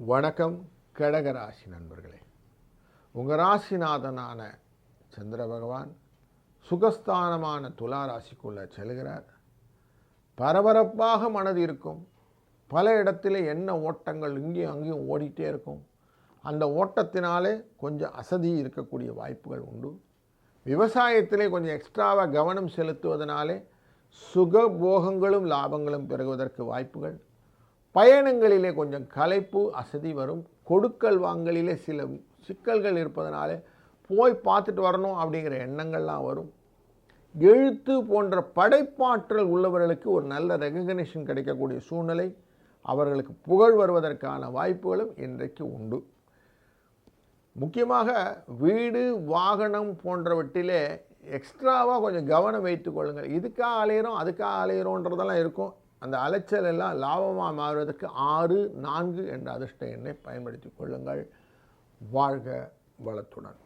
வணக்கம் கடகராசி நண்பர்களே. உங்கள் ராசிநாதனான சந்திர பகவான் சுகஸ்தானமான துலா ராசிக்குள்ளே செல்கிறார். பரபரப்பாக மனது இருக்கும். பல இடத்துல என்ன ஓட்டங்கள் இங்கேயும் அங்கேயும் ஓடிட்டே இருக்கும். அந்த ஓட்டத்தினாலே கொஞ்சம் அசதி இருக்கக்கூடிய வாய்ப்புகள் உண்டு. விவசாயத்திலே கொஞ்சம் எக்ஸ்ட்ராவாக கவனம் செலுத்துவதனாலே சுகபோகங்களும் லாபங்களும் பெறுவதற்கு வாய்ப்புகள். பயணங்களிலே கொஞ்சம் களைப்பு அசதி வரும். கொடுக்கல் வாங்கலிலே சில சிக்கல்கள் இருப்பதனாலே போய் பார்த்துட்டு வரணும் அப்படிங்கிற எண்ணங்கள்லாம் வரும். எழுத்து போன்ற படைப்பாற்றல் உள்ளவர்களுக்கு ஒரு நல்ல ரெகக்னிஷன் கிடைக்கக்கூடிய சூழ்நிலை, அவர்களுக்கு புகழ் வருவதற்கான வாய்ப்புகளும் இன்றைக்கு உண்டு. முக்கியமாக வீடு வாகனம் போன்றவற்றிலே எக்ஸ்ட்ராவாக கொஞ்சம் கவனம் வைத்து கொள்ளுங்கள். இதுக்காக அலையிறோம் அதுக்காக அலையிறோன்றதெல்லாம் இருக்கும். அந்த அலைச்சல் எல்லாம் லாபமாக மாறுவதற்கு 6, 4 என்ற அதிர்ஷ்ட எண்ணை பயன்படுத்தி கொள்ளுங்கள். வாழ்க வளத்துடன்.